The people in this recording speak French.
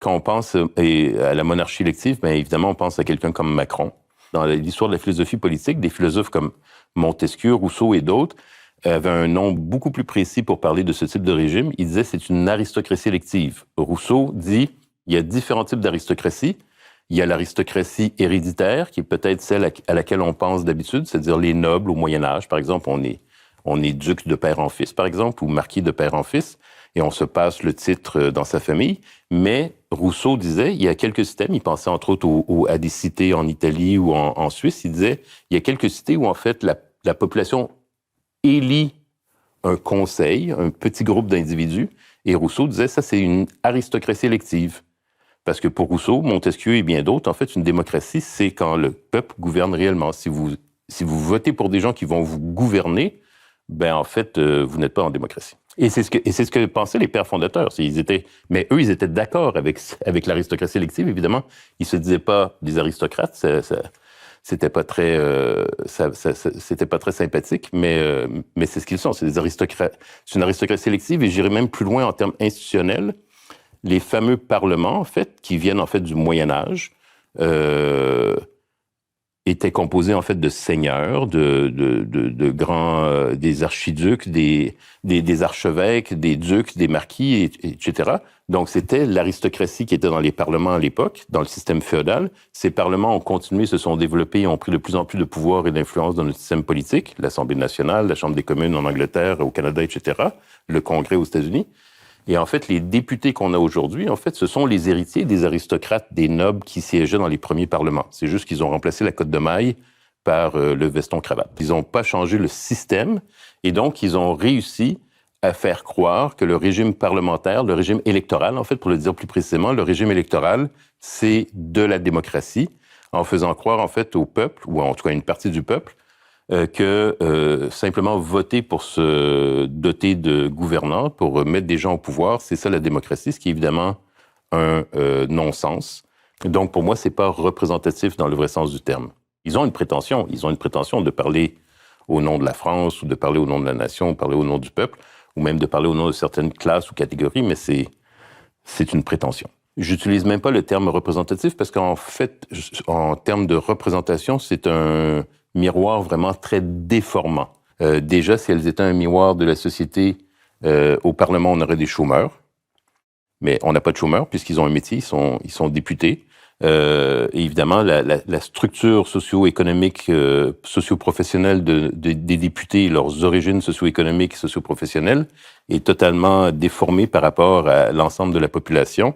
Quand on pense à la monarchie élective, bien évidemment, on pense à quelqu'un comme Macron. Dans l'histoire de la philosophie politique, des philosophes comme Montesquieu, Rousseau et d'autres avaient un nom beaucoup plus précis pour parler de ce type de régime. Ils disaient que c'est une aristocratie élective. Rousseau dit il y a différents types d'aristocratie. Il y a l'aristocratie héréditaire, qui est peut-être celle à laquelle on pense d'habitude, c'est-à-dire les nobles au Moyen Âge. Par exemple, on est duc de père en fils, par exemple, ou marquis de père en fils, et on se passe le titre dans sa famille. Mais Rousseau disait, il y a quelques systèmes, il pensait entre autres à des cités en Italie ou en Suisse, il disait, il y a quelques cités où en fait la population élit un conseil, un petit groupe d'individus, et Rousseau disait, ça c'est une aristocratie élective. Parce que pour Rousseau, Montesquieu et bien d'autres, en fait, une démocratie, c'est quand le peuple gouverne réellement. Si vous votez pour des gens qui vont vous gouverner, ben en fait, vous n'êtes pas en démocratie. Et c'est ce que pensaient les pères fondateurs. Mais eux, ils étaient d'accord avec l'aristocratie élective, évidemment. Ils se disaient pas des aristocrates, c'était pas très sympathique, mais c'est ce qu'ils sont. C'est des aristocrates. C'est une aristocratie élective, et j'irais même plus loin en termes institutionnels. Les fameux parlements, en fait, qui viennent en fait du Moyen Âge, étaient composés en fait de seigneurs, de grands, des archiducs, des archevêques, des ducs, des marquis, etc. Donc c'était l'aristocratie qui était dans les parlements à l'époque, dans le système féodal. Ces parlements ont continué, se sont développés et ont pris de plus en plus de pouvoir et d'influence dans notre système politique. L'Assemblée nationale, la Chambre des communes en Angleterre, au Canada, etc. Le Congrès aux États-Unis. Et en fait, les députés qu'on a aujourd'hui, en fait, ce sont les héritiers des aristocrates, des nobles qui siégeaient dans les premiers parlements. C'est juste qu'ils ont remplacé la cotte de maille par le veston-cravate. Ils n'ont pas changé le système, et donc ils ont réussi à faire croire que le régime parlementaire, le régime électoral, en fait, pour le dire plus précisément, le régime électoral, c'est de la démocratie, en faisant croire, en fait, au peuple, ou en tout cas à une partie du peuple, que simplement voter pour se doter de gouvernants, pour mettre des gens au pouvoir, c'est ça la démocratie, ce qui est évidemment un non-sens. Donc pour moi, c'est pas représentatif dans le vrai sens du terme. Ils ont une prétention de parler au nom de la France, ou de parler au nom de la nation, ou parler au nom du peuple, ou même de parler au nom de certaines classes ou catégories, mais c'est une prétention. J'utilise même pas le terme représentatif parce qu'en fait, en termes de représentation, c'est un miroir vraiment très déformant. Déjà, si elles étaient un miroir de la société, au Parlement, on aurait des chômeurs. Mais on n'a pas de chômeurs puisqu'ils ont un métier, ils sont députés. Et évidemment, la structure socio-économique, socio-professionnelle des députés, leurs origines socio-économiques, socio-professionnelles, est totalement déformée par rapport à l'ensemble de la population.